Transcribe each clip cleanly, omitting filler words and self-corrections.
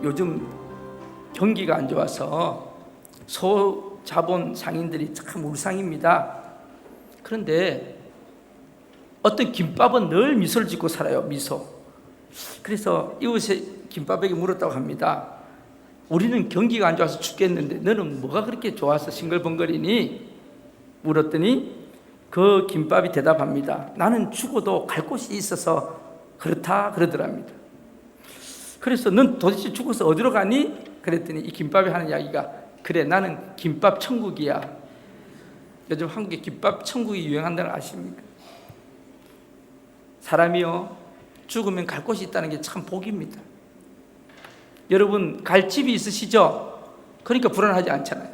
요즘 경기가 안 좋아서 소자본 상인들이 참 울상입니다. 그런데 어떤 김밥은 늘 미소를 짓고 살아요. 미소. 그래서 이웃에 김밥에게 물었다고 합니다. 우리는 경기가 안 좋아서 죽겠는데 너는 뭐가 그렇게 좋아서 싱글벙글이니? 물었더니 그 김밥이 대답합니다. 나는 죽어도 갈 곳이 있어서 그렇다 그러더랍니다. 그래서 넌 도대체 죽어서 어디로 가니? 그랬더니 이 김밥이 하는 이야기가 그래 나는 김밥 천국이야. 요즘 한국에 김밥 천국이 유행한다는 걸 아십니까? 사람이요 죽으면 갈 곳이 있다는 게 참 복입니다. 여러분 갈 집이 있으시죠? 그러니까 불안하지 않잖아요.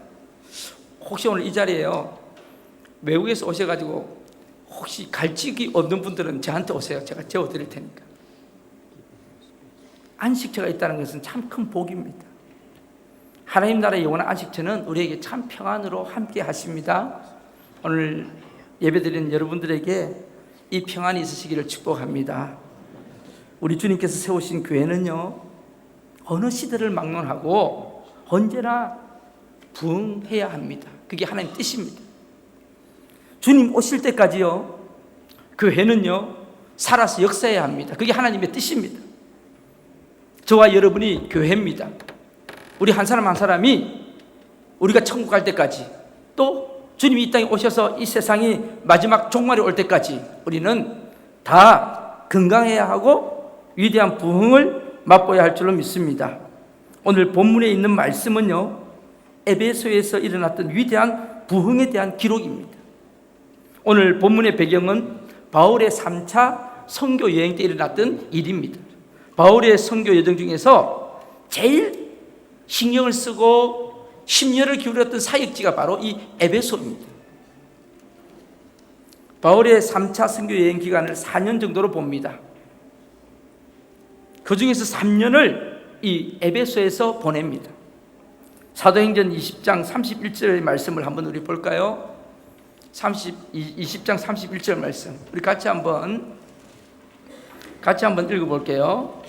혹시 오늘 이 자리에요 외국에서 오셔가지고 혹시 갈 집이 없는 분들은 저한테 오세요. 제가 재워드릴 테니까. 안식처가 있다는 것은 참 큰 복입니다. 하나님 나라의 영원한 안식처는 우리에게 참 평안으로 함께 하십니다. 오늘 예배드리는 여러분들에게 이 평안이 있으시기를 축복합니다. 우리 주님께서 세우신 교회는요 어느 시대를 막론하고 언제나 부흥해야 합니다. 그게 하나님 뜻입니다. 주님 오실 때까지요 교회는요 살아서 역사해야 합니다. 그게 하나님의 뜻입니다. 저와 여러분이 교회입니다. 우리 한 사람 한 사람이 우리가 천국 갈 때까지 또 주님이 이 땅에 오셔서 이 세상이 마지막 종말이 올 때까지 우리는 다 건강해야 하고 위대한 부흥을 맛보아야 할 줄로 믿습니다. 오늘 본문에 있는 말씀은요 에베소에서 일어났던 위대한 부흥에 대한 기록입니다. 오늘 본문의 배경은 바울의 3차 선교 여행 때 일어났던 일입니다. 바울의 선교 여정 중에서 제일 신경을 쓰고 심려를 기울였던 사역지가 바로 이 에베소입니다. 바울의 3차 선교 여행 기간을 4년 정도로 봅니다. 그 중에서 3년을 이 에베소에서 보냅니다. 사도행전 20장 31절의 말씀을 한번 우리 볼까요? 20장 31절 말씀 우리 같이 한번 읽어볼게요.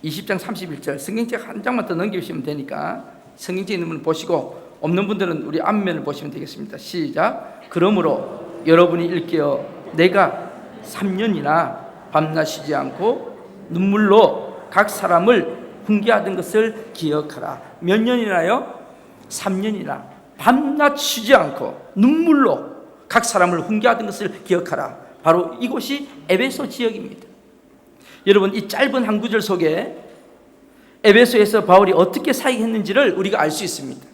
20장 31절 성경책 한 장만 더 넘기시면 되니까 성경책 있는 분 보시고 없는 분들은 우리 앞면을 보시면 되겠습니다. 시작. 그러므로 여러분이 일깨어 내가 3년이나 밤낮 쉬지 않고 눈물로 각 사람을 훈계하던 것을 기억하라. 몇 년이나요? 3년이나 밤낮 쉬지 않고 눈물로 각 사람을 훈계하던 것을 기억하라. 바로 이곳이 에베소 지역입니다. 여러분 이 짧은 한 구절 속에 에베소에서 바울이 어떻게 사역했는지를 우리가 알 수 있습니다.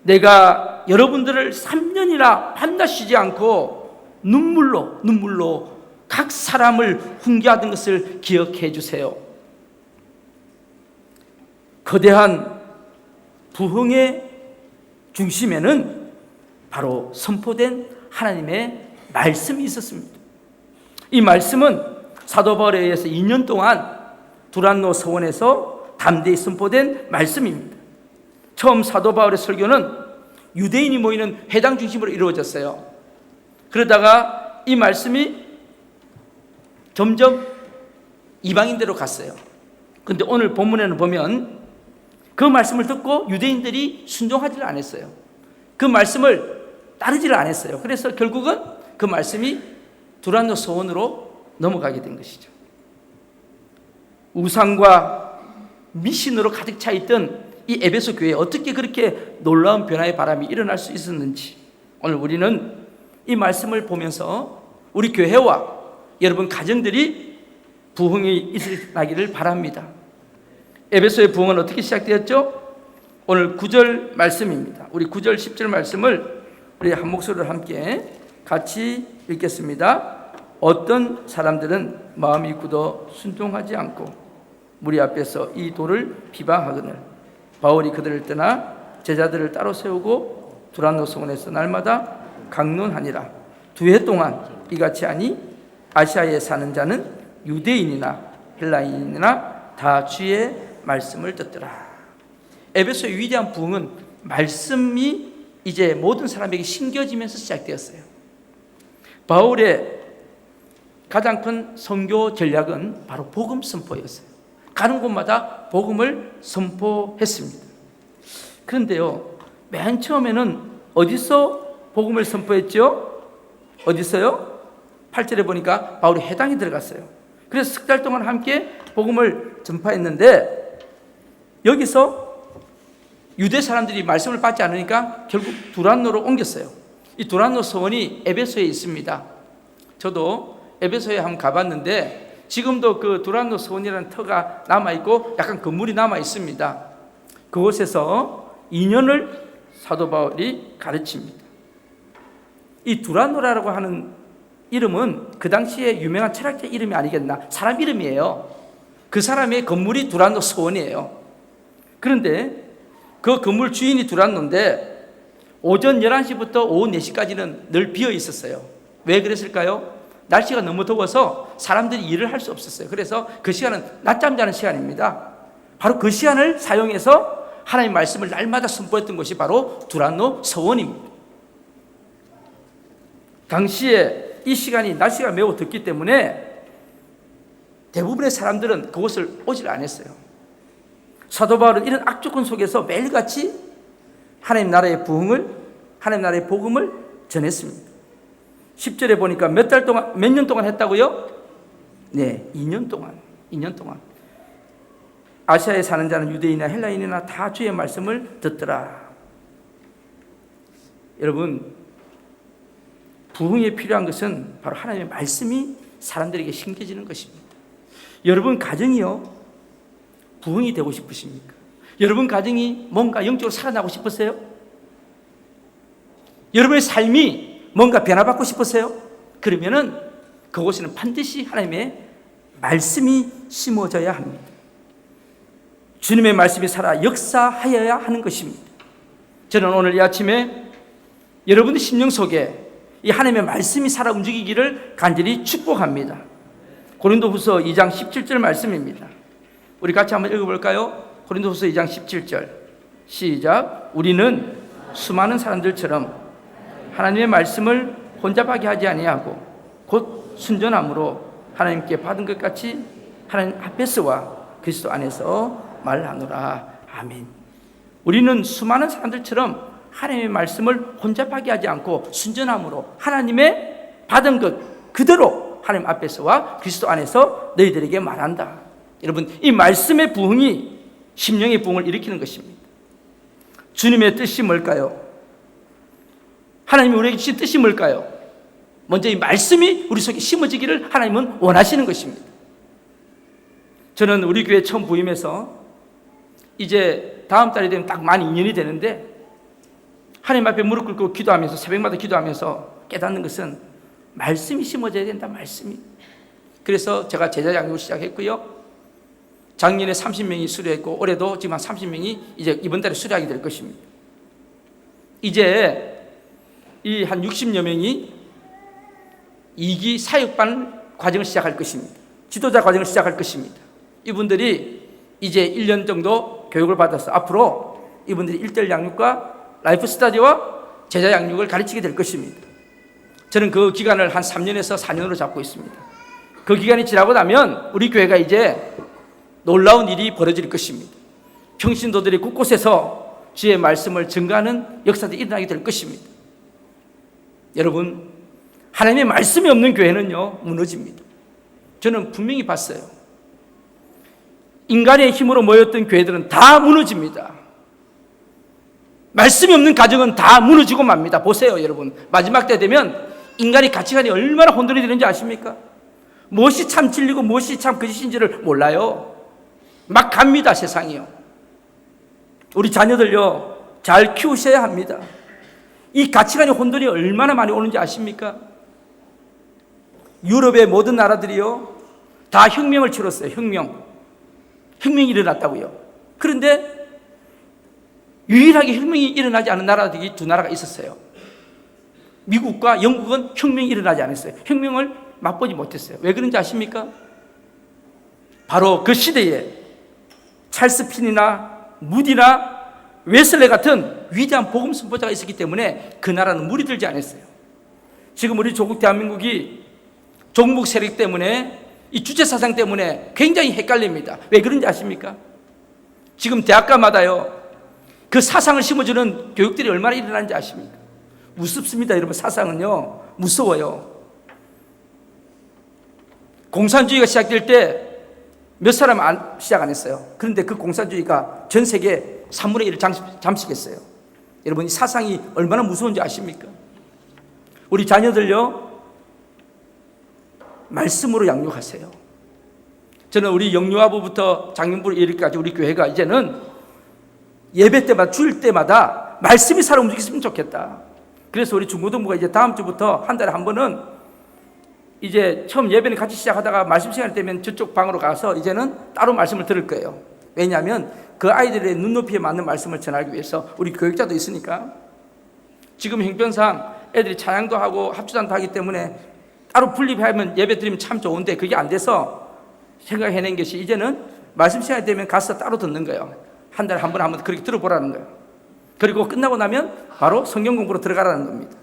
내가 여러분들을 3년이나 밤낮 쉬지 않고 눈물로 각 사람을 훈계하던 것을 기억해 주세요. 거대한 부흥의 중심에는 바로 선포된 하나님의 말씀이 있었습니다. 이 말씀은 사도 바울에 의해서 2년 동안 두란노 서원에서 담대히 선포된 말씀입니다. 처음 사도 바울의 설교는 유대인이 모이는 회당 중심으로 이루어졌어요. 그러다가 이 말씀이 점점 이방인대로 갔어요. 그런데 오늘 본문에는 보면 그 말씀을 듣고 유대인들이 순종하지를 않았어요. 그 말씀을 따르지를 않았어요. 그래서 결국은 그 말씀이 두란노 서원으로 넘어가게 된 것이죠. 우상과 미신으로 가득 차 있던 이 에베소 교회에 어떻게 그렇게 놀라운 변화의 바람이 일어날 수 있었는지 오늘 우리는 이 말씀을 보면서 우리 교회와 여러분 가정들이 부흥이 일어나기를 바랍니다. 에베소의 부흥은 어떻게 시작되었죠? 오늘 9절 말씀입니다. 우리 9절 10절 말씀을 우리 한 목소리로 함께 같이 읽겠습니다. 어떤 사람들은 마음이 굳어 순종하지 않고 무리 앞에서 이 돌을 비방하거늘 바울이 그들을 떠나 제자들을 따로 세우고 두란노 성원에서 날마다 강론하니라. 2해 동안 이같이 하니 아시아에 사는 자는 유대인이나 헬라인이나 다 주의 말씀을 듣더라. 에베소의 위대한 부흥은 말씀이 이제 모든 사람에게 심겨지면서 시작되었어요. 바울의 가장 큰 선교 전략은 바로 복음 선포였어요. 가는 곳마다 복음을 선포했습니다. 그런데요, 맨 처음에는 어디서 복음을 선포했죠? 어디서요? 8절에 보니까 바울이 회당에 들어갔어요. 그래서 석 달 동안 함께 복음을 전파했는데, 여기서 유대 사람들이 말씀을 받지 않으니까 결국 두란노로 옮겼어요. 이 두란노 서원이 에베소에 있습니다. 저도 에베소에 한번 가봤는데 지금도 그 두란노 서원이라는 터가 남아있고 약간 건물이 남아있습니다. 그곳에서 2년을 사도 바울이 가르칩니다. 이 두란노라고 하는 이름은 그 당시에 유명한 철학자 이름이 아니겠나, 사람 이름이에요. 그 사람의 건물이 두란노 서원이에요. 그런데 그 건물 주인이 두란노인데 오전 11시부터 오후 4시까지는 늘 비어 있었어요. 왜 그랬을까요? 날씨가 너무 더워서 사람들이 일을 할 수 없었어요. 그래서 그 시간은 낮잠 자는 시간입니다. 바로 그 시간을 사용해서 하나님의 말씀을 날마다 선포했던 것이 바로 두란노 서원입니다. 당시에 이 시간이 날씨가 매우 덥기 때문에 대부분의 사람들은 그곳을 오질 않았어요. 사도 바울은 이런 악조건 속에서 매일같이 하나님 나라의 부흥을, 하나님 나라의 복음을 전했습니다. 10절에 보니까 몇 년 동안 했다고요? 네, 2년 동안. 아시아에 사는 자는 유대인이나 헬라인이나 다 주의 말씀을 듣더라. 여러분, 부흥에 필요한 것은 바로 하나님의 말씀이 사람들에게 심겨지는 것입니다. 여러분 가정이요, 부흥이 되고 싶으십니까? 여러분 가정이 뭔가 영적으로 살아나고 싶으세요? 여러분의 삶이 뭔가 변화받고 싶으세요? 그러면은 그곳에는 반드시 하나님의 말씀이 심어져야 합니다. 주님의 말씀이 살아 역사하여야 하는 것입니다. 저는 오늘 이 아침에 여러분의 심령 속에 이 하나님의 말씀이 살아 움직이기를 간절히 축복합니다. 고린도후서 2장 17절 말씀입니다. 우리 같이 한번 읽어볼까요? 고린도후서 2장 17절 시작. 우리는 수많은 사람들처럼 하나님의 말씀을 혼잡하게 하지 아니하고 곧 순전함으로 하나님께 받은 것 같이 하나님 앞에서와 그리스도 안에서 말하노라. 아멘. 우리는 수많은 사람들처럼 하나님의 말씀을 혼잡하게 하지 않고 순전함으로 하나님의 받은 것 그대로 하나님 앞에서와 그리스도 안에서 너희들에게 말한다. 여러분, 이 말씀의 부흥이 심령의 부흥을 일으키는 것입니다. 주님의 뜻이 뭘까요? 하나님이 우리에게 주신 뜻이 뭘까요? 먼저 이 말씀이 우리 속에 심어지기를 하나님은 원하시는 것입니다. 저는 우리 교회 처음 부임해서 이제 다음 달이 되면 딱 만 2년이 되는데 하나님 앞에 무릎 꿇고 기도하면서 새벽마다 기도하면서 깨닫는 것은 말씀이 심어져야 된다. 말씀이. 그래서 제가 제자 양육을 시작했고요. 작년에 30명이 수료했고 올해도 지금 한 30명이 이제 이번 달에 수료하게 될 것입니다. 이제 이 한 60여 명이 2기 사역반 과정을 시작할 것입니다. 지도자 과정을 시작할 것입니다. 이분들이 이제 1년 정도 교육을 받아서 앞으로 이분들이 1:1 양육과 라이프 스터디와 제자 양육을 가르치게 될 것입니다. 저는 그 기간을 한 3년에서 4년으로 잡고 있습니다. 그 기간이 지나고 나면 우리 교회가 이제 놀라운 일이 벌어질 것입니다. 평신도들이 곳곳에서 주의 말씀을 증거하는 역사들이 일어나게 될 것입니다. 여러분, 하나님의 말씀이 없는 교회는요, 무너집니다. 저는 분명히 봤어요. 인간의 힘으로 모였던 교회들은 다 무너집니다. 말씀이 없는 가정은 다 무너지고 맙니다. 보세요, 여러분. 마지막 때 되면 인간의 가치관이 얼마나 혼돈이 되는지 아십니까? 무엇이 참 진리고 무엇이 참 거짓인지를 몰라요. 막 갑니다, 세상이요. 우리 자녀들요, 잘 키우셔야 합니다. 이 가치관의 혼돈이 얼마나 많이 오는지 아십니까? 유럽의 모든 나라들이요, 다 혁명을 치렀어요. 혁명이 일어났다고요. 그런데 유일하게 혁명이 일어나지 않은 나라들이 두 나라가 있었어요. 미국과 영국은 혁명이 일어나지 않았어요. 혁명을 맛보지 못했어요. 왜 그런지 아십니까? 바로 그 시대에 찰스 핀이나 무디나 웨슬레 같은 위대한 복음 선포자가 있었기 때문에 그 나라는 물이 들지 않았어요. 지금 우리 조국 대한민국이 종북 세력 때문에 이 주체 사상 때문에 굉장히 헷갈립니다. 왜 그런지 아십니까? 지금 대학가마다요, 그 사상을 심어주는 교육들이 얼마나 일어나는지 아십니까? 무섭습니다, 여러분. 사상은요, 무서워요. 공산주의가 시작될 때 몇 사람 시작 안 했어요. 그런데 그 공산주의가 전 세계 3분의 1을 잠식했어요. 여러분, 이 사상이 얼마나 무서운지 아십니까? 우리 자녀들요, 말씀으로 양육하세요. 저는 우리 영유아부부터 장년부로 이르기까지 우리 교회가 이제는 예배 때마다, 주일 때마다 말씀이 살아 움직였으면 좋겠다. 그래서 우리 중고등부가 이제 다음 주부터 한 달에 한 번은 이제 처음 예배는 같이 시작하다가 말씀 시간이 되면 저쪽 방으로 가서 이제는 따로 말씀을 들을 거예요. 왜냐하면 그 아이들의 눈높이에 맞는 말씀을 전하기 위해서 우리 교육자도 있으니까. 지금 형편상 애들이 찬양도 하고 합주단도 하기 때문에 따로 분립하면 예배 드리면 참 좋은데 그게 안 돼서 생각해낸 것이 이제는 말씀 시간이 되면 가서 따로 듣는 거예요. 한 달에 한 번 한번 그렇게 들어보라는 거예요. 그리고 끝나고 나면 바로 성경 공부로 들어가라는 겁니다.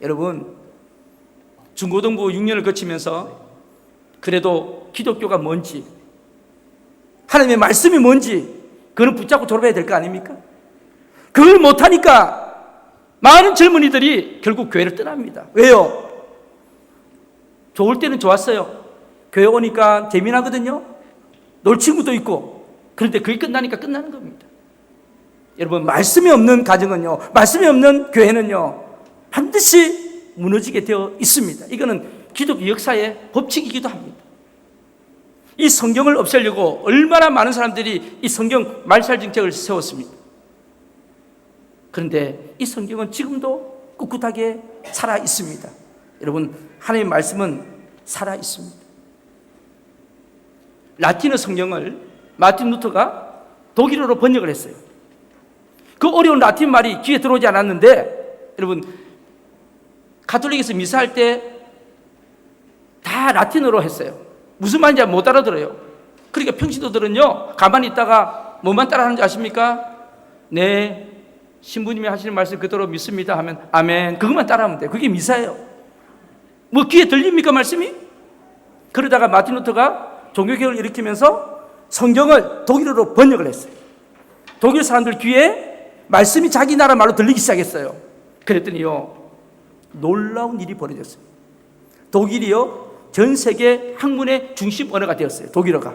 여러분, 중고등부 6년을 거치면서 그래도 기독교가 뭔지, 하나님의 말씀이 뭔지 그걸 붙잡고 졸업해야 될 거 아닙니까? 그걸 못하니까 많은 젊은이들이 결국 교회를 떠납니다. 왜요? 좋을 때는 좋았어요. 교회 오니까 재미나거든요. 놀 친구도 있고. 그런데 그게 끝나니까 끝나는 겁니다. 여러분, 말씀이 없는 가정은요, 말씀이 없는 교회는요, 반드시 무너지게 되어 있습니다. 이거는 기독교 역사의 법칙이기도 합니다. 이 성경을 없애려고 얼마나 많은 사람들이 이 성경 말살 정책을 세웠습니다. 그런데 이 성경은 지금도 꿋꿋하게 살아 있습니다. 여러분, 하나님의 말씀은 살아 있습니다. 라틴어 성경을 마틴 루터가 독일어로 번역을 했어요. 그 어려운 라틴 말이 귀에 들어오지 않았는데, 여러분, 가톨릭에서 미사할 때 다 라틴어로 했어요. 무슨 말인지 못 알아들어요. 그러니까 평신도들은요, 가만히 있다가 뭐만 따라하는지 아십니까? 네, 신부님이 하시는 말씀 그대로 믿습니다 하면 아멘, 그것만 따라하면 돼요. 그게 미사예요. 뭐 귀에 들립니까, 말씀이? 그러다가 마틴 루터가 종교개혁을 일으키면서 성경을 독일어로 번역을 했어요. 독일 사람들 귀에 말씀이 자기 나라 말로 들리기 시작했어요. 그랬더니요, 놀라운 일이 벌어졌어요. 독일이요, 전 세계 학문의 중심 언어가 되었어요. 독일어가.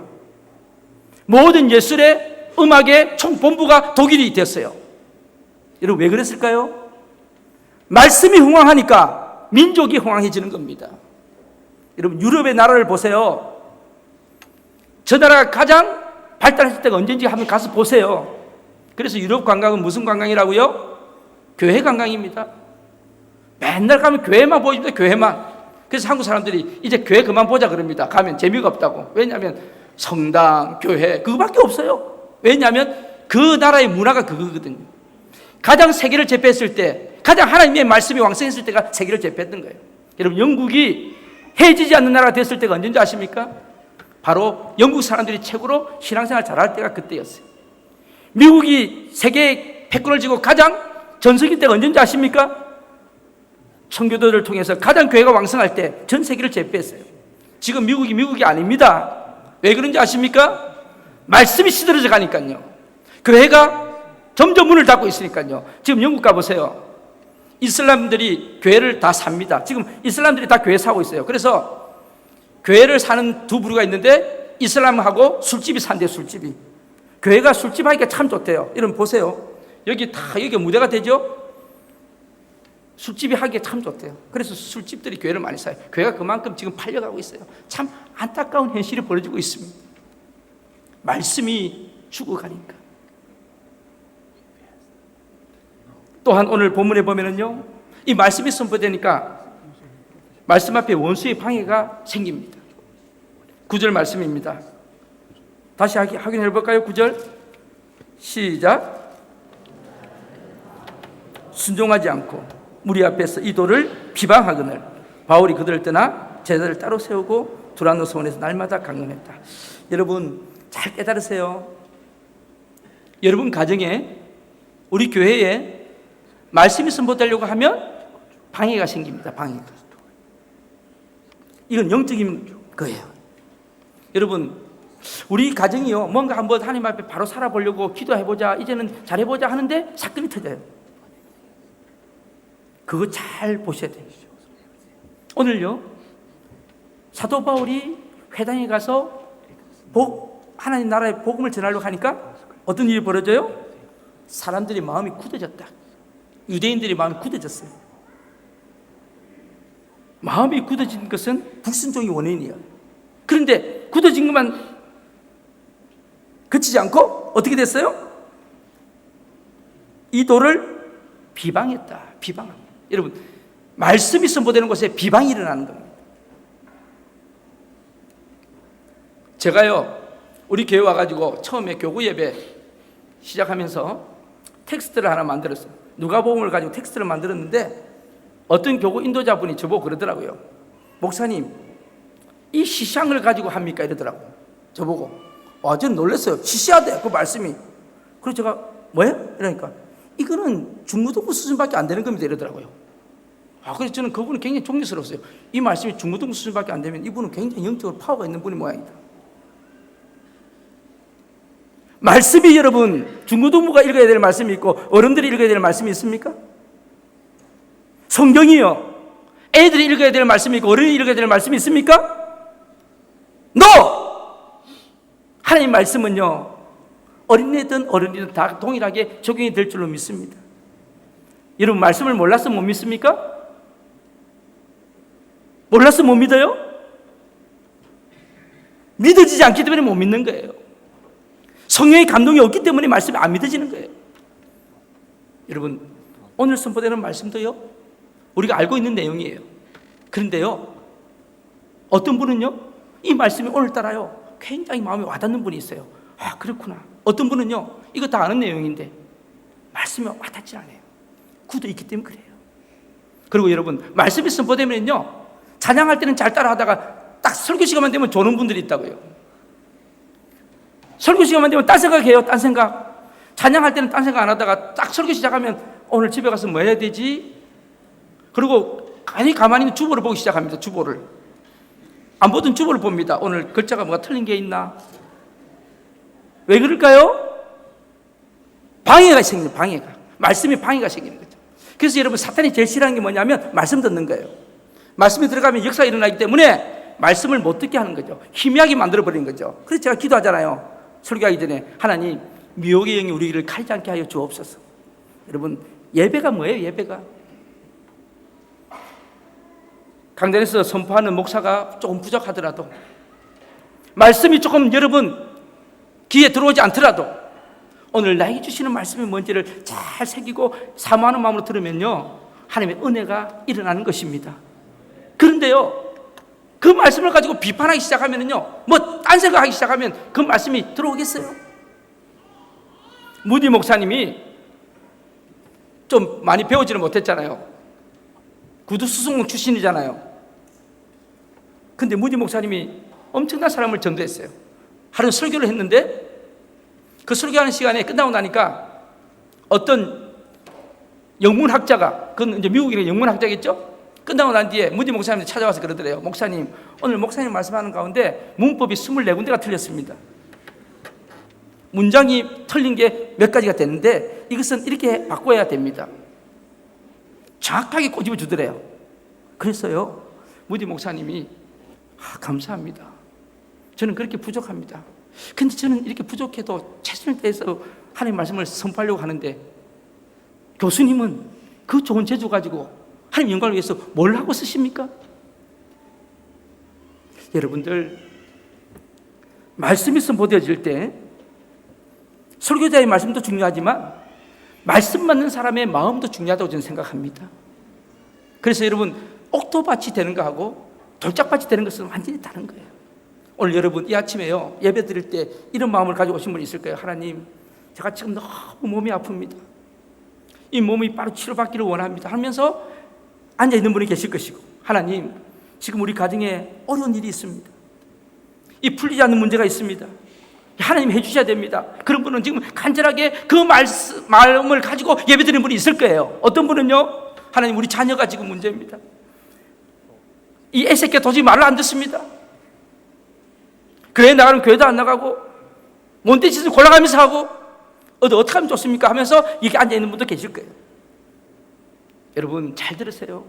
모든 예술의 음악의 총본부가 독일이 되었어요. 여러분, 왜 그랬을까요? 말씀이 흥왕하니까 민족이 흥왕해지는 겁니다. 여러분, 유럽의 나라를 보세요. 저 나라가 가장 발달했을 때가 언제인지 한번 가서 보세요. 그래서 유럽 관광은 무슨 관광이라고요? 교회 관광입니다. 맨날 가면 교회만 보입니다. 교회만. 그래서 한국 사람들이 이제 교회 그만 보자 그럽니다. 가면 재미가 없다고. 왜냐하면 성당, 교회 그거밖에 없어요. 왜냐하면 그 나라의 문화가 그거거든요. 가장 세계를 제패했을 때, 가장 하나님의 말씀이 왕성했을 때가 세계를 제패했던 거예요. 여러분, 영국이 해지지 않는 나라가 됐을 때가 언제인지 아십니까? 바로 영국 사람들이 최고로 신앙생활 잘할 때가 그때였어요. 미국이 세계의 패권을 쥐고 가장 전성기 때가 언제인지 아십니까? 청교도를 통해서 가장 교회가 왕성할 때 전 세계를 제패했어요. 지금 미국이 아닙니다. 왜 그런지 아십니까? 말씀이 시들어져 가니까요. 교회가 점점 문을 닫고 있으니까요. 지금 영국 가보세요. 이슬람들이 교회를 다 삽니다. 지금 이슬람들이 다 교회 사고 있어요. 그래서 교회를 사는 두 부류가 있는데, 이슬람하고 술집이 산대요. 술집이. 교회가 술집 하기가 참 좋대요. 여러분 보세요. 여기 무대가 되죠? 술집이 하기가 참 좋대요. 그래서 술집들이 교회를 많이 사요. 교회가 그만큼 지금 팔려가고 있어요. 참 안타까운 현실이 벌어지고 있습니다. 말씀이 죽어가니까. 또한 오늘 본문에 보면은요, 이 말씀이 선포되니까 말씀 앞에 원수의 방해가 생깁니다. 9절 말씀입니다. 다시 확인해 볼까요? 9절 시작. 순종하지 않고 무리 앞에서 이 돌을 비방하거늘 바울이 그들을 떠나 제자를 따로 세우고 두란노 소원에서 날마다 강론했다. 여러분 잘 깨달으세요. 여러분 가정에, 우리 교회에 말씀이 선포되려고 하면 방해가 생깁니다. 방해가. 이건 영적인 거예요. 여러분, 우리 가정이요, 뭔가 한번 하나님 앞에 바로 살아보려고 기도해보자, 이제는 잘해보자 하는데 사건이 터져요. 그거 잘 보셔야 돼요. 오늘요, 사도 바울이 회당에 가서 하나님 나라의 복음을 전하려고 하니까 어떤 일이 벌어져요? 사람들이 마음이 굳어졌다. 유대인들이 마음이 굳어졌어요. 마음이 굳어진 것은 불순종이 원인이에요. 그런데 굳어진 것만 그치지 않고 어떻게 됐어요? 이 도를 비방했다. 비방합니다. 여러분, 말씀이 선포되는 곳에 비방이 일어나는 겁니다. 제가요, 우리 교회 와가지고 처음에 교구 예배 시작하면서 텍스트를 하나 만들었어요. 누가복음을 가지고 텍스트를 만들었는데 어떤 교구 인도자분이 저보고 그러더라고요. 목사님, 이 시향을 가지고 합니까? 이러더라고요. 저보고. 저는 놀랐어요. 시시하대, 그 말씀이. 그래서 제가 뭐예요? 이러니까 이거는 중고등부 수준밖에 안 되는 겁니다. 이러더라고요. 그래서 저는 그분은 굉장히 존경스러웠어요. 이 말씀이 중고등부 수준밖에 안 되면 이분은 굉장히 영적으로 파워가 있는 분이 모양이다. 말씀이 여러분, 중고등부가 읽어야 될 말씀이 있고 어른들이 읽어야 될 말씀이 있습니까? 성경이요, 애들이 읽어야 될 말씀이 있고 어른이 읽어야 될 말씀이 있습니까? NO! 하나님 말씀은요, 어린애든 어른이든 다 동일하게 적용이 될 줄로 믿습니다. 여러분, 말씀을 몰라서 못 믿습니까? 몰라서 못 믿어요? 믿어지지 않기 때문에 못 믿는 거예요. 성령의 감동이 없기 때문에 말씀이 안 믿어지는 거예요. 여러분, 오늘 선포되는 말씀도요, 우리가 알고 있는 내용이에요. 그런데요, 어떤 분은요, 이 말씀이 오늘따라요 굉장히 마음에 와닿는 분이 있어요. 그렇구나. 어떤 분은요, 이거 다 아는 내용인데 말씀이 와닿지 않아요. 굳어 있기 때문에 그래요. 그리고 여러분, 말씀이 선포되면요, 찬양할 때는 잘 따라하다가 딱 설교 시간만 되면 조는 분들이 있다고요. 설교 시간만 되면 딴 생각해요. 딴 생각. 찬양할 때는 딴 생각 안 하다가 딱 설교 시작하면 오늘 집에 가서 뭐 해야 되지? 그리고 가만히 있는 주보를 보기 시작합니다. 주보를. 안 보던 주보를 봅니다. 오늘 글자가 뭐가 틀린 게 있나? 왜 그럴까요? 방해가 생기는, 방해가. 말씀이 방해가 생기는 거죠. 그래서 여러분, 사탄이 제일 싫어하는 게 뭐냐면 말씀 듣는 거예요. 말씀이 들어가면 역사가 일어나기 때문에 말씀을 못 듣게 하는 거죠. 희미하게 만들어버리는 거죠. 그래서 제가 기도하잖아요. 설교하기 전에, 하나님, 미혹의 영이 우리를 칼지 않게 하여 주옵소서. 여러분, 예배가 뭐예요? 예배가. 강단에서 선포하는 목사가 조금 부족하더라도, 말씀이 조금 여러분 귀에 들어오지 않더라도 오늘 나에게 주시는 말씀이 뭔지를 잘 새기고 사모하는 마음으로 들으면요, 하나님의 은혜가 일어나는 것입니다. 그런데요, 그 말씀을 가지고 비판하기 시작하면요, 뭐 딴 생각하기 시작하면 그 말씀이 들어오겠어요? 무디 목사님이 좀 많이 배우지는 못했잖아요. 구두수송공 출신이잖아요. 근데 무디 목사님이 엄청난 사람을 전도했어요. 하루 설교를 했는데 그 설교하는 시간에 끝나고 나니까 어떤 영문학자가, 그건 이제 미국의 영문학자겠죠? 끝나고 난 뒤에 무디 목사님이 찾아와서 그러더래요. 목사님, 오늘 목사님 말씀하는 가운데 문법이 24군데가 틀렸습니다. 문장이 틀린 게 몇 가지가 됐는데 이것은 이렇게 바꿔야 됩니다. 정확하게 꼬집어 주더래요. 그래서요, 무디 목사님이 감사합니다. 저는 그렇게 부족합니다. 근데 저는 이렇게 부족해도 최선을 다해서 하나님 말씀을 선포하려고 하는데 교수님은 그 좋은 재주 가지고 하나님 영광을 위해서 뭘 하고 쓰십니까? 여러분들, 말씀이 선포되어질 때 설교자의 말씀도 중요하지만 말씀 받는 사람의 마음도 중요하다고 저는 생각합니다. 그래서 여러분, 옥토밭이 되는 거하고 돌짝밭이 되는 것은 완전히 다른 거예요. 오늘 여러분, 이 아침에요, 예배 드릴 때 이런 마음을 가지고 오신 분이 있을 거예요. 하나님, 제가 지금 너무 몸이 아픕니다. 이 몸이 바로 치료받기를 원합니다 하면서 앉아있는 분이 계실 것이고, 하나님, 지금 우리 가정에 어려운 일이 있습니다. 이 풀리지 않는 문제가 있습니다. 하나님 해주셔야 됩니다. 그런 분은 지금 간절하게 그 마음을 가지고 예배드리는 분이 있을 거예요. 어떤 분은요, 하나님, 우리 자녀가 지금 문제입니다. 이 애새끼가 도저히 말을 안 듣습니다. 교회 나가면 교회도 안 나가고 몬테치스 골라가면서 하고 어떻게 하면 좋습니까? 하면서 이렇게 앉아있는 분도 계실 거예요. 여러분 잘 들으세요.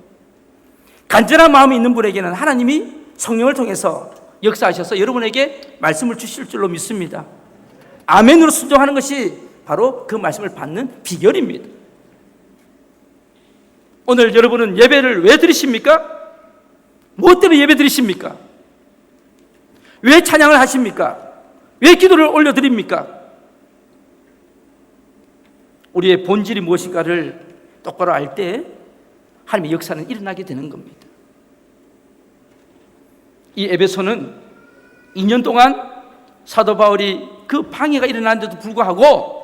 간절한 마음이 있는 분에게는 하나님이 성령을 통해서 역사하셔서 여러분에게 말씀을 주실 줄로 믿습니다. 아멘으로 순종하는 것이 바로 그 말씀을 받는 비결입니다. 오늘 여러분은 예배를 왜 드리십니까? 무엇 때문에 예배 드리십니까? 왜 찬양을 하십니까? 왜 기도를 올려드립니까? 우리의 본질이 무엇인가를 똑바로 알 때 하나님의 역사는 일어나게 되는 겁니다. 이 에베소는 2년 동안 사도 바울이 그 방해가 일어났는데도 불구하고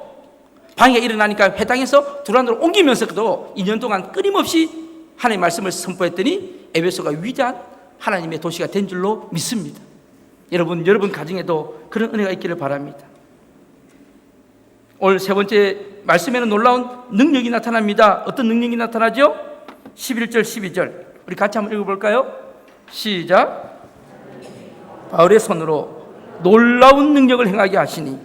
방해가 일어나니까 회당에서 두란노로 옮기면서도 2년 동안 끊임없이 하나님의 말씀을 선포했더니 에베소가 위대한 하나님의 도시가 된 줄로 믿습니다. 여러분 가정에도 그런 은혜가 있기를 바랍니다. 오늘 세 번째 말씀에는 놀라운 능력이 나타납니다. 어떤 능력이 나타나죠? 11절 12절 우리 같이 한번 읽어볼까요? 시작. 바울의 손으로 놀라운 능력을 행하게 하시니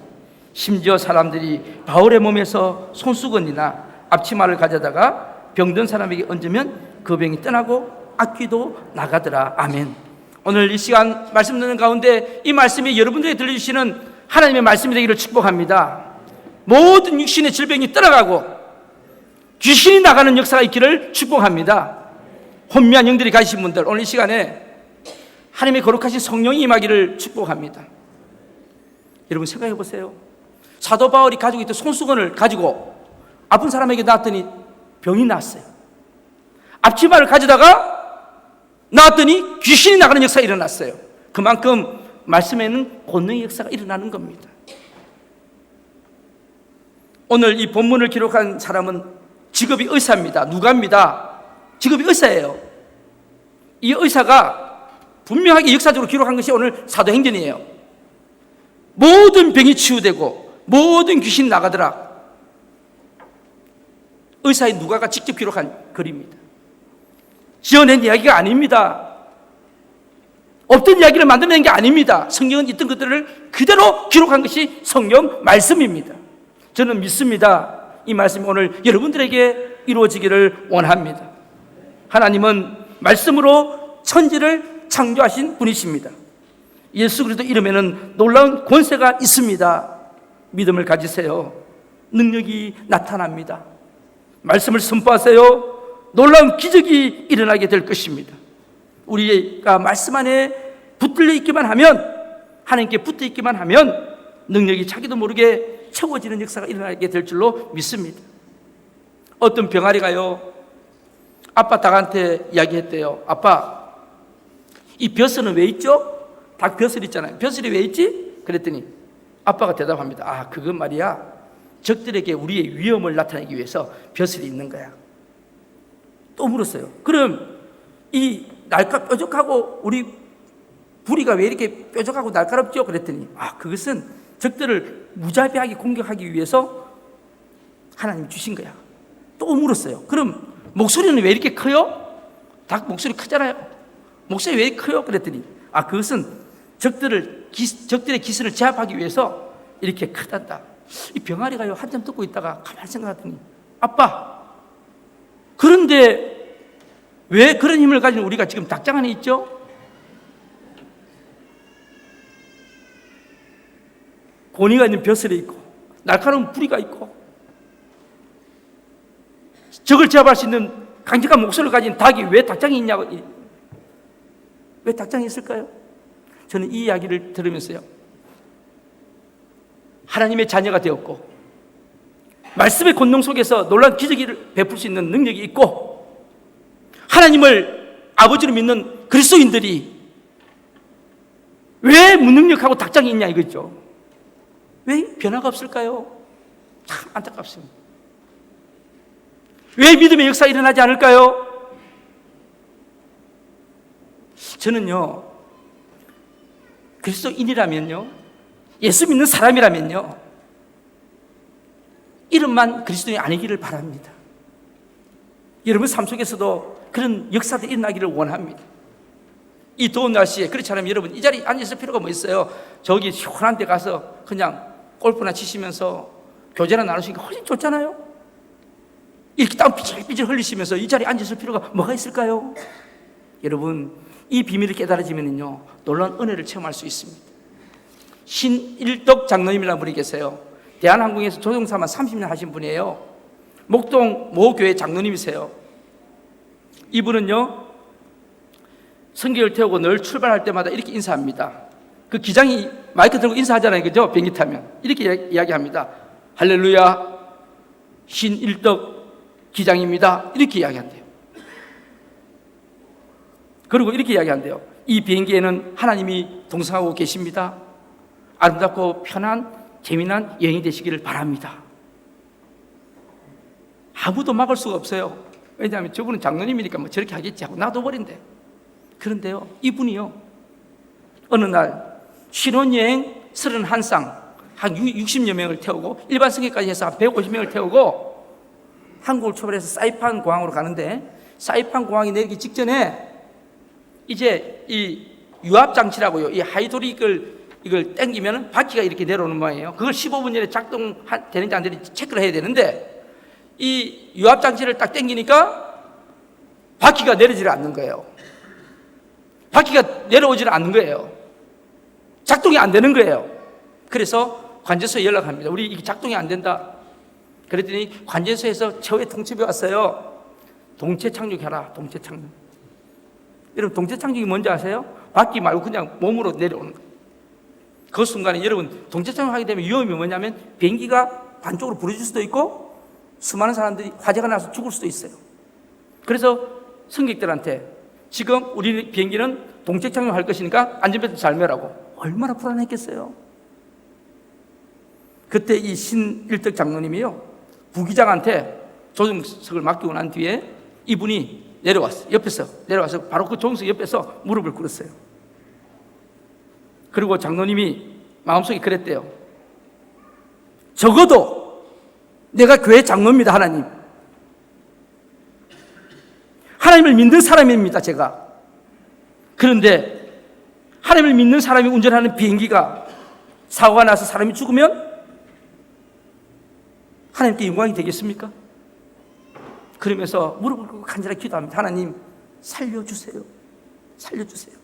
심지어 사람들이 바울의 몸에서 손수건이나 앞치마를 가져다가 병든 사람에게 얹으면 그 병이 떠나고 악귀도 나가더라. 아멘. 오늘 이 시간 말씀 듣는 가운데 이 말씀이 여러분들에게 들려주시는 하나님의 말씀이 되기를 축복합니다. 모든 육신의 질병이 떠나가고 귀신이 나가는 역사가 있기를 축복합니다. 혼미한 영들이 가신 분들 오늘 이 시간에 하나님의 거룩하신 성령이 임하기를 축복합니다. 여러분 생각해 보세요. 사도 바울이 가지고 있던 손수건을 가지고 아픈 사람에게 놨더니 병이 났어요. 앞치마를 가져다가 놨더니 귀신이 나가는 역사가 일어났어요. 그만큼 말씀에는 권능의 역사가 일어나는 겁니다. 오늘 이 본문을 기록한 사람은 직업이 의사입니다. 누가입니다. 직업이 의사예요. 이 의사가 분명하게 역사적으로 기록한 것이 오늘 사도행전이에요. 모든 병이 치유되고 모든 귀신이 나가더라. 의사인 누가가 직접 기록한 글입니다. 지어낸 이야기가 아닙니다. 없던 이야기를 만들어낸 게 아닙니다. 성경은 있던 것들을 그대로 기록한 것이 성경 말씀입니다. 저는 믿습니다. 이 말씀이 오늘 여러분들에게 이루어지기를 원합니다. 하나님은 말씀으로 천지를 창조하신 분이십니다. 예수 그리스도 이름에는 놀라운 권세가 있습니다. 믿음을 가지세요. 능력이 나타납니다. 말씀을 선포하세요. 놀라운 기적이 일어나게 될 것입니다. 우리가 말씀 안에 붙들려 있기만 하면, 하나님께 붙어 있기만 하면 능력이 자기도 모르게 채워지는 역사가 일어나게 될 줄로 믿습니다. 어떤 병아리가요, 아빠 닭한테 이야기했대요. 아빠, 이 벼슬은 왜 있죠? 닭 벼슬 있잖아요. 벼슬이 왜 있지? 그랬더니 아빠가 대답합니다. 아, 그건 말이야, 적들에게 우리의 위험을 나타내기 위해서 벼슬이 있는 거야. 또 물었어요. 그럼 이 뾰족하고 우리 부리가 왜 이렇게 뾰족하고 날카롭죠? 그랬더니 아, 그것은 적들을 무자비하게 공격하기 위해서 하나님이 주신 거야. 또 물었어요. 그럼 목소리는 왜 이렇게 커요? 닭 목소리 크잖아요. 목소리 왜 이렇게 커요? 그랬더니 아, 그것은 적들의 기선을 제압하기 위해서 이렇게 크단다. 이 병아리가요, 한참 듣고 있다가 가만히 생각하더니 아빠, 그런데 왜 그런 힘을 가진 우리가 지금 닭장 안에 있죠? 고니가 있는 벼슬이 있고 날카로운 부리가 있고 적을 제압할 수 있는 강력한 목소리를 가진 닭이 왜 닭장에 있냐고. 왜 닭장에 있을까요? 저는 이 이야기를 들으면서요, 하나님의 자녀가 되었고 말씀의 권능 속에서 놀라운 기적을 베풀 수 있는 능력이 있고 하나님을 아버지로 믿는 그리스도인들이 왜 무능력하고 닭장에 있냐 이거죠. 왜 변화가 없을까요? 참 안타깝습니다. 왜 믿음의 역사가 일어나지 않을까요? 저는요, 그리스도인이라면요, 예수 믿는 사람이라면요, 이름만 그리스도인이 아니기를 바랍니다. 여러분 삶 속에서도 그런 역사들이 일어나기를 원합니다. 이 더운 날씨에. 그렇지 않으면 여러분 이 자리에 앉아있을 필요가 뭐 있어요? 저기 시원한 데 가서 그냥 골프나 치시면서 교제나 나누시니까 훨씬 좋잖아요. 이렇게 땀 삐질삐질 흘리시면서 이 자리에 앉아있을 필요가 뭐가 있을까요? 여러분, 이 비밀을 깨달아지면요 놀라운 은혜를 체험할 수 있습니다. 신일덕 장로님이라는 분이 계세요. 대한항공에서 조종사만 30년 하신 분이에요. 목동 모교회 장로님이세요. 이분은요 승객을 태우고 늘 출발할 때마다 이렇게 인사합니다. 그 기장이 마이크 들고 인사하잖아요, 그죠? 비행기 타면 이렇게 이야기합니다. 할렐루야, 신일덕 기장입니다. 이렇게 이야기한대요. 그리고 이렇게 이야기한대요. 이 비행기에는 하나님이 동승하고 계십니다. 아름답고 편한 재미난 여행이 되시기를 바랍니다. 아무도 막을 수가 없어요. 왜냐하면 저분은 장로님이니까 뭐 저렇게 하겠지 하고 놔둬버린대. 그런데요 이분이요 어느 날 신혼여행 31쌍 한 60여 명을 태우고 일반 승객까지 해서 한 150명을 태우고 한국을 출발해서 사이판 공항으로 가는데, 사이판 공항에 내리기 직전에 이제 이 유압 장치라고요, 이 하이드롤릭을 이걸 당기면 바퀴가 이렇게 내려오는 모양이에요. 그걸 15분 전에 작동되는지 안 되는지 체크를 해야 되는데, 이 유압 장치를 딱 당기니까 바퀴가 내려지를 않는 거예요. 바퀴가 내려오지를 않는 거예요. 작동이 안 되는 거예요. 그래서 관제소에 연락합니다. 우리 이게 작동이 안 된다. 그랬더니 관제소에서 최후의 통첩이 왔어요. 동체 착륙해라. 동체 착륙. 여러분 동체 착륙이 뭔지 아세요? 바퀴 말고 그냥 몸으로 내려오는 거예요. 그 순간에 여러분 동체 착륙하게 되면 위험이 뭐냐면 비행기가 반쪽으로 부러질 수도 있고 수많은 사람들이 화재가 나서 죽을 수도 있어요. 그래서 승객들한테 지금 우리 비행기는 동체 착륙할 것이니까 안전벨트 잘 매라고. 얼마나 불안했겠어요. 그때 이 신일덕 장로님이요 부기장한테 조종석을 맡기고 난 뒤에 이분이 내려왔어요. 옆에서 내려와서 바로 그 조종석 옆에서 무릎을 꿇었어요. 그리고 장로님이 마음속에 그랬대요. 적어도 내가 교회 장로입니다. 하나님을 믿는 사람입니다. 제가. 그런데 하나님을 믿는 사람이 운전하는 비행기가 사고가 나서 사람이 죽으면 하나님께 영광이 되겠습니까? 그러면서 무릎을 꿇고 간절히 기도합니다. 하나님 살려주세요. 살려주세요.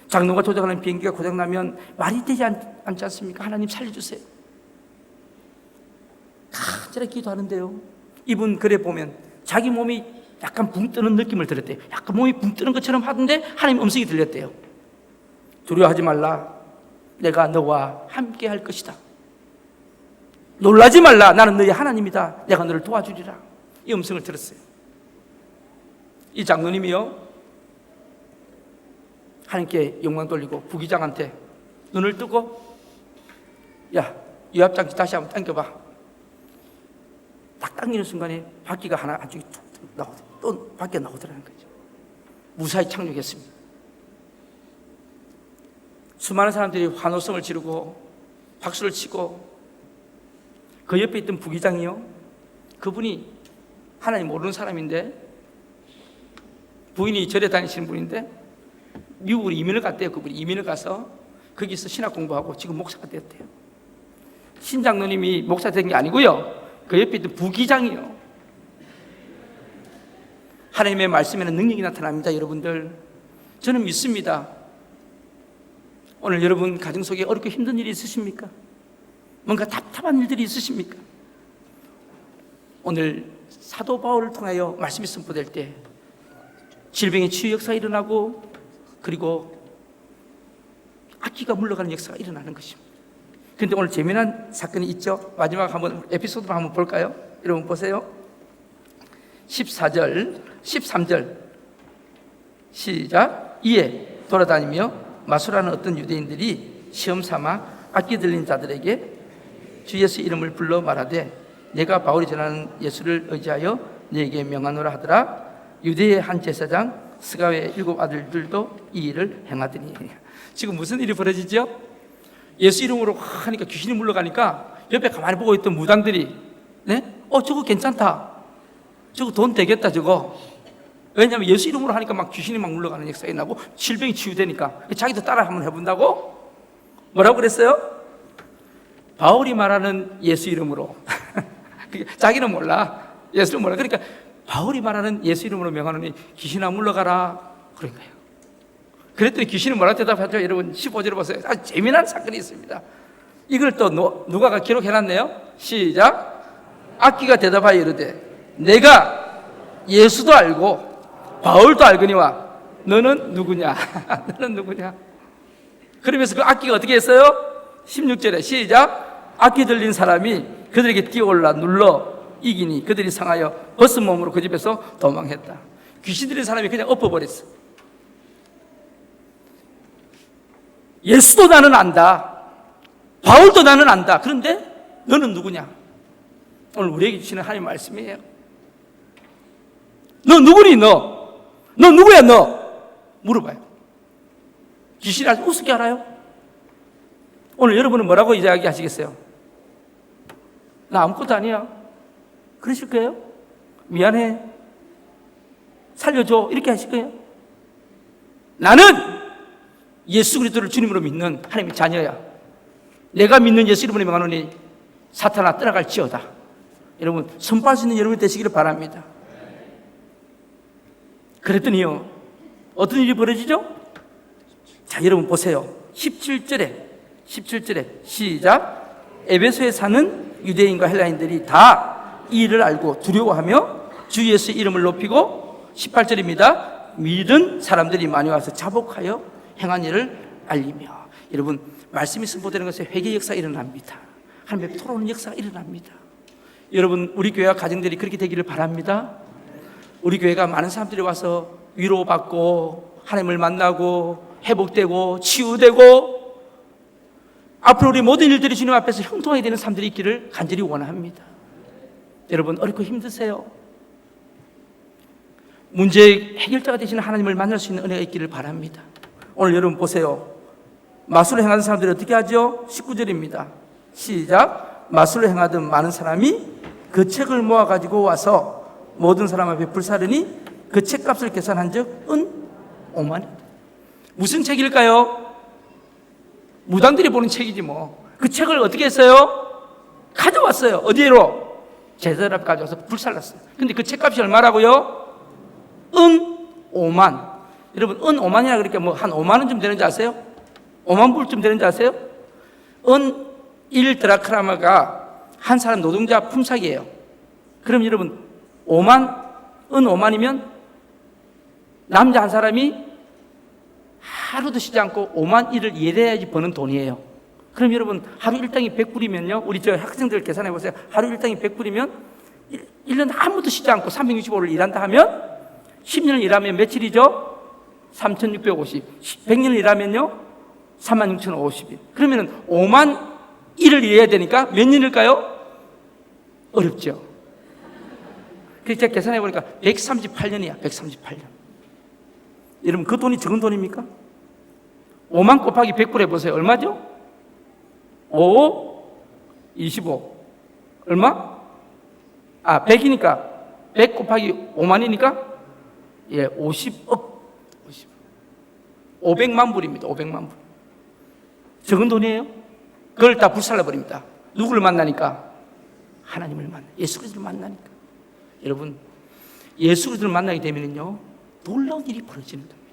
장로가 조종하는 비행기가 고장나면 말이 되지 않지 않습니까? 하나님 살려주세요. 간절히 기도하는데요 이분 글에 보면 자기 몸이 약간 붕 뜨는 느낌을 들었대요. 약간 몸이 붕 뜨는 것처럼 하던데 하나님 음성이 들렸대요. 두려워하지 말라. 내가 너와 함께 할 것이다. 놀라지 말라. 나는 너의 하나님이다. 내가 너를 도와주리라. 이 음성을 들었어요. 이 장로님이요 하나님께 영광 돌리고 부기장한테 눈을 뜨고 야 유압장치 다시 한번 당겨봐. 딱 당기는 순간에 바퀴가 한쪽이 툭 나오더라고요. 또 밖에 나오더라는 거죠. 무사히 착륙했습니다. 수많은 사람들이 환호성을 지르고 박수를 치고 그 옆에 있던 부기장이요 그분이 하나님 모르는 사람인데 부인이 절에 다니시는 분인데 미국으로 이민을 갔대요. 그분이 이민을 가서 거기서 신학 공부하고 지금 목사가 되었대요. 신장로님이 목사 된 게 아니고요 그 옆에 있던 부기장이요 하나님의 말씀에는 능력이 나타납니다. 여러분들 저는 믿습니다. 오늘 여러분 가정 속에 어렵고 힘든 일이 있으십니까? 뭔가 답답한 일들이 있으십니까? 오늘 사도 바울을 통하여 말씀이 선포될 때 질병의 치유 역사가 일어나고 그리고 악기가 물러가는 역사가 일어나는 것입니다. 그런데 오늘 재미난 사건이 있죠. 마지막 한번 에피소드를 한번 볼까요? 여러분 보세요. 14절 13절 시작. 이에 돌아다니며 마술하는 어떤 유대인들이 시험 삼아 악기 들린 자들에게 주 예수 이름을 불러 말하되 내가 바울이 전하는 예수를 의지하여 너에게 명하노라 하더라. 유대의 한 제사장 스가랴의 7 아들들도 이 일을 행하더니. 지금 무슨 일이 벌어지죠? 예수 이름으로 하니까 귀신이 물러가니까 옆에 가만히 보고 있던 무당들이 저거 괜찮다. 저거 돈 되겠다. 저거 왜냐하면 예수 이름으로 하니까 막 귀신이 막 물러가는 역사가 나고 질병이 치유되니까 자기도 따라 한번 해본다고? 뭐라고 그랬어요? 바울이 말하는 예수 이름으로 자기는 몰라. 예수를 몰라. 그러니까 바울이 말하는 예수 이름으로 명하노니 귀신아 물러가라 그런 거예요. 그랬더니 귀신은 뭐라고 대답하죠? 여러분 15절을 보세요. 아주 재미난 사건이 있습니다. 이걸 또 누가가 기록해놨네요. 시작. 악귀가 대답하여 이르되 내가 예수도 알고 바울도 알거니와 너는 누구냐? 너는 누구냐? 그러면서 그 악귀가 어떻게 했어요? 16절에 시작. 악귀 들린 사람이 그들에게 뛰어올라 눌러 이기니 그들이 상하여 벗은 몸으로 그 집에서 도망했다. 귀신 들린 사람이 그냥 엎어버렸어. 예수도 나는 안다. 바울도 나는 안다. 그런데 너는 누구냐? 오늘 우리에게 주시는 하나님의 말씀이에요. 너 누구니 너? 너 누구야 너? 물어봐요. 귀신이 아주 우습게 알아요? 오늘 여러분은 뭐라고 이야기하시겠어요? 나 아무것도 아니야. 그러실 거예요? 미안해. 살려줘. 이렇게 하실 거예요? 나는 예수 그리스도를 주님으로 믿는 하나님의 자녀야. 내가 믿는 예수 이름으로 명하노니 사탄아 떠나갈지어다. 여러분 선포할 수 있는 여러분이 되시기를 바랍니다. 그랬더니요 어떤 일이 벌어지죠? 자 여러분 보세요. 17절에 시작. 에베소에 사는 유대인과 헬라인들이 다 이 일을 알고 두려워하며 주 예수의 이름을 높이고 18절입니다. 믿은 사람들이 많이 와서 자복하여 행한 일을 알리며. 여러분 말씀이 선포되는 것에 회개 역사가 일어납니다. 하나님의 토론의 역사가 일어납니다. 여러분 우리 교회와 가정들이 그렇게 되기를 바랍니다. 우리 교회가 많은 사람들이 와서 위로받고 하나님을 만나고 회복되고 치유되고 앞으로 우리 모든 일들이 주님 앞에서 형통하게 되는 삶들이 있기를 간절히 원합니다. 여러분 어렵고 힘드세요? 문제의 해결자가 되시는 하나님을 만날 수 있는 은혜가 있기를 바랍니다. 오늘 여러분 보세요. 마술을 행하는 사람들이 어떻게 하죠? 19절입니다. 시작. 마술을 행하던 많은 사람이 그 책을 모아가지고 와서 모든 사람 앞에 불사르니 그 책값을 계산한 적 은 5만 원. 무슨 책일까요? 무당들이 보는 책이지 뭐. 그 책을 어떻게 했어요? 가져왔어요. 어디로? 제자들 앞에 가져와서 불살랐어요. 근데 그 책값이 얼마라고요? 은 5만. 여러분 은 5만이라 그러니까 뭐 한 5만 원쯤 되는지 아세요? 5만 불쯤 되는지 아세요? 은 1드라크라마가 한 사람 노동자 품삯이에요. 그럼 여러분 5만, 은 5만이면 남자 한 사람이 하루도 쉬지 않고 5만 일을 일해야지 버는 돈이에요. 그럼 여러분 하루 일당이 100불이면요 우리 저 학생들 계산해 보세요. 하루 일당이 100불이면 1년 아무도 쉬지 않고 365를 일한다 하면 10년을 일하면 며칠이죠? 3,650. 100년을 일하면요 36,050일. 그러면 5만 일을 일해야 되니까 몇 년일까요? 어렵죠. 그래서 제가 계산해 보니까 138년이야. 138년. 여러분 그 돈이 적은 돈입니까? 5만 곱하기 100불 해보세요. 얼마죠? 5, 25. 얼마? 100이니까 100 곱하기 5만이니까 50억. 500만 불입니다. 500만 불. 적은 돈이에요? 그걸 다 불살라버립니다. 누구를 만나니까? 하나님을 만나. 예수 그리스도를 만나니까. 여러분 예수 그리스도를 만나게 되면요 놀라운 일이 벌어지는 겁니다.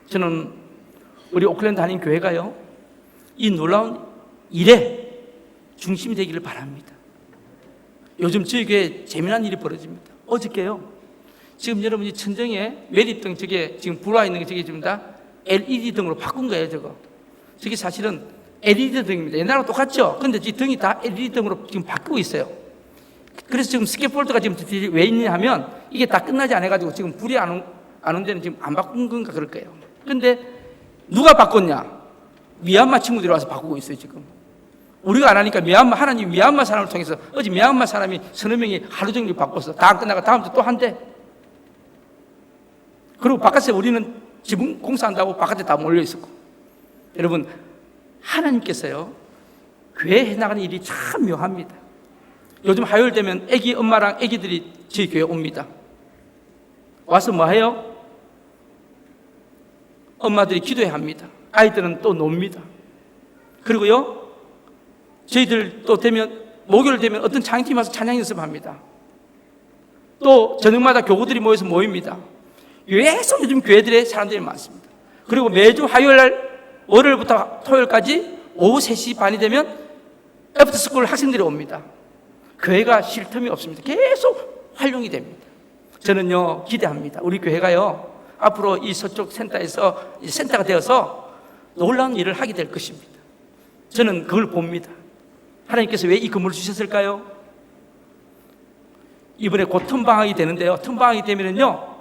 저는 우리 오클랜드 한인 교회가요 이 놀라운 일에 중심이 되기를 바랍니다. 요즘 저희 교회에 재미난 일이 벌어집니다. 어저께요 지금 여러분이 천정에 매립등 저게 지금 불와 있는 게 저게 지금 다 LED 등으로 바꾼 거예요. 저게 사실은 LED 등입니다. 옛날하고 똑같죠? 근데 이 등이 다 LED 등으로 지금 바꾸고 있어요. 그래서 지금 스캐폴드가 지금 왜 있냐 하면 이게 다 끝나지 않아가지고 지금 불이 안 온 데는 지금 안 바꾼 건가 그럴 거예요. 근데 누가 바꿨냐? 미얀마 친구들이 와서 바꾸고 있어요. 지금 우리가 안 하니까 하나님 미얀마 사람을 통해서 어제 미얀마 사람이 서너 명이 하루 종일 바꿨어. 다 끝나가 다음 주 또 한대. 그리고 바깥에 우리는 지붕 공사한다고 바깥에 다 몰려 있었고. 여러분 하나님께서요 교회에 해나가는 일이 참 묘합니다. 요즘 화요일 되면 애기 엄마랑 애기들이 저희 교회 옵니다. 와서 뭐 해요? 엄마들이 기도해야 합니다. 아이들은 또 놉니다. 그리고요, 저희들 또 되면, 목요일 되면 어떤 찬양팀 와서 찬양 연습합니다. 또 저녁마다 교구들이 모여서 모입니다. 계속 요즘 교회들의 사람들이 많습니다. 그리고 매주 화요일 날, 월요일부터 토요일까지 오후 3시 반이 되면 애프터스쿨 학생들이 옵니다. 교회가 쉴 틈이 없습니다. 계속 활용이 됩니다. 저는요, 기대합니다. 우리 교회가요, 앞으로 이 서쪽 센터에서 센터가 되어서 놀라운 일을 하게 될 것입니다. 저는 그걸 봅니다. 하나님께서 왜 이 건물을 주셨을까요? 이번에 곧 틈방학이 되는데요, 틈방학이 되면은요,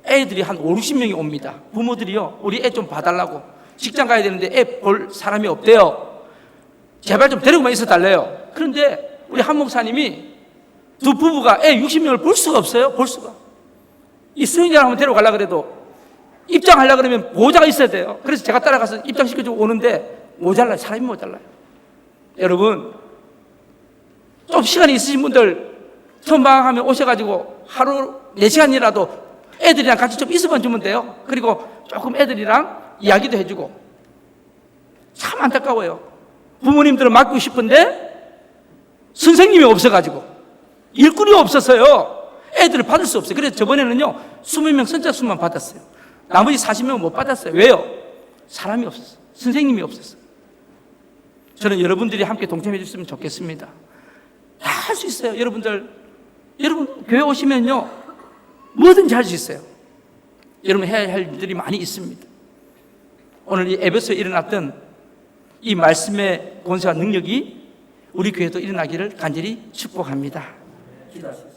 애들이 한 5, 60명이 옵니다. 부모들이요, 우리 애 좀 봐달라고. 직장 가야 되는데 애 볼 사람이 없대요. 제발 좀 데리고만 있어 달래요. 그런데 우리 한 목사님이 두 부부가 애 60명을 볼 수가 없어요. 볼 수가. 이 수영장 한번 데려가려고 그래도 입장하려고 그러면 보호자가 있어야 돼요. 그래서 제가 따라가서 입장시켜주고 오는데 모자라요. 사람이 모자라요. 여러분, 좀 시간이 있으신 분들 틈방학하면 오셔가지고 하루 4시간이라도 애들이랑 같이 좀 있어만 주면 돼요. 그리고 조금 애들이랑 이야기도 해주고. 참 안타까워요. 부모님들은 맡기고 싶은데 선생님이 없어가지고, 일꾼이 없어서요, 애들을 받을 수 없어요. 그래서 저번에는요 20명 선착순만 받았어요. 나머지 40명은 못 받았어요. 왜요? 사람이 없었어요. 선생님이 없었어요. 저는 여러분들이 함께 동참해 주셨으면 좋겠습니다. 다 할 수 있어요. 여러분 교회 오시면요 뭐든지 할 수 있어요. 여러분 해야 할 일들이 많이 있습니다. 오늘 이 에베소에 일어났던 이 말씀의 권세와 능력이 우리 교회도 일어나기를 간절히 축복합니다. 기도하십시오.